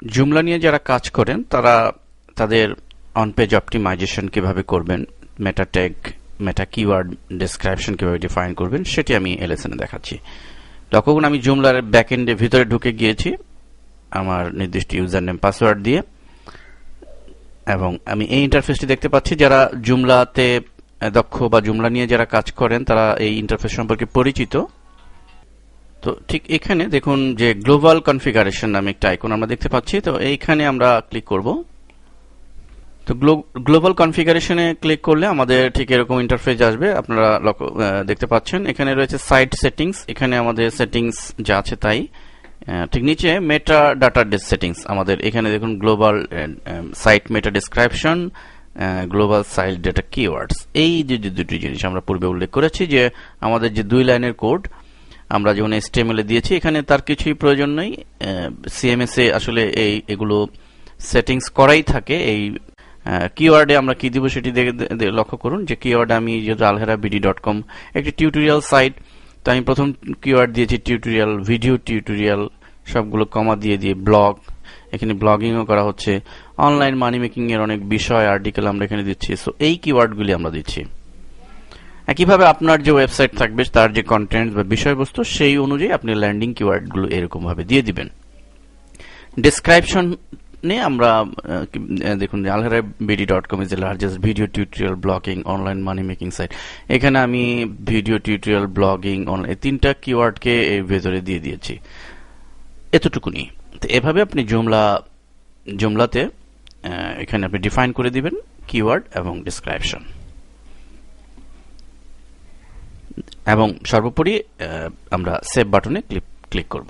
জুমলা নিয়ে যারা কাজ করেন তারা তাদের অন পেজ অপটিমাইজেশন কিভাবে করবেন, মেটা ট্যাগ, মেটা কিওয়ার্ড ডেসক্রিপশন কিভাবে ডিফাইন করবেন সেটি আমি এই লেসনে দেখাচ্ছি। লক্ষ্য করুন আমি জুমলার ব্যাকএন্ডে ভিতরে ঢুকে গিয়েছি আমার নির্দিষ্ট ইউজার নেম পাসওয়ার্ড দিয়ে, এবং আমি এই ইন্টারফেসটি দেখতে পাচ্ছি। যারা জুমলাতে দক্ষ বা জুমলা নিয়ে যারা কাজ করেন তারা এই ইন্টারফেস সম্পর্কে পরিচিত। তো ঠিক এখানে দেখুন যে গ্লোবাল কনফিগারেশন নামে একটা আইকন আমরা দেখতে পাচ্ছি, তো এইখানে আমরা ক্লিক করব। তো গ্লোবাল কনফিগারেশনে ক্লিক করলে আমাদের ঠিক এরকম ইন্টারফেস আসবে। আপনারা দেখতে পাচ্ছেন এখানে রয়েছে সাইট সেটিংস, এখানে আমাদের সেটিংস যা আছে তাই। ঠিক নিচে মেটা ডাটা সেটিংস আমাদের এখানে দেখুন global site meta description, global site data keywords, এই যে দুটি জিনিস আমরা পূর্বে উল্লেখ করেছি যে আমাদের যে 2 লাইনের কোড আমরা যেমন HTML এ দিয়েছি এখানে তার কিছুই প্রয়োজন নেই। CMS এ আসলে এগুলো সেটিংস করাই থাকে। এই কিওয়ার্ডে আমরা কি দিব সেটি লক্ষ্য করুন যে কিওয়ার্ডে আমি যেহেতু alherabd.com একটি টিউটোরিয়াল সাইট, তো আমি প্রথম কিওয়ার্ড দিয়েছি টিউটোরিয়াল, ভিডিও টিউটোরিয়াল, সবগুলো কমা দিয়ে ব্লগ, এখানে ব্লগিংও করা হচ্ছে, অনলাইন মানি মেকিং এর অনেক বিষয় আর্টিকেল আমরা এখানে দিচ্ছি। সো এই কিওয়ার্ডগুলি আমরা দিচ্ছি। একইভাবে আপনার যে ওয়েবসাইট থাকবে তার যে কন্টেন্ট বা বিষয়বস্তু সেই অনুযায়ী আপনি ল্যান্ডিং কিওয়ার্ডগুলো এরকম ভাবে দিয়ে দিবেন। ডেসক্রিপশন নিয়ে আমরা দেখুন alherabd.com is the largest video tutorial blogging online money making site. এখানে আমি ভিডিও টিউটোরিয়াল ব্লগিং অনলাইন তিনটা কিওয়ার্ডকে এর ভেতরে দিয়ে দিয়েছি, এতটুকুনি। তো এভাবে আপনি জুমলাতে এখানে আপনি ডিফাইন করে দিবেন কিওয়ার্ড এবং ডেসক্রিপশন, এবং সর্বোপরি আমরা সেভ বাটনে ক্লিক করব।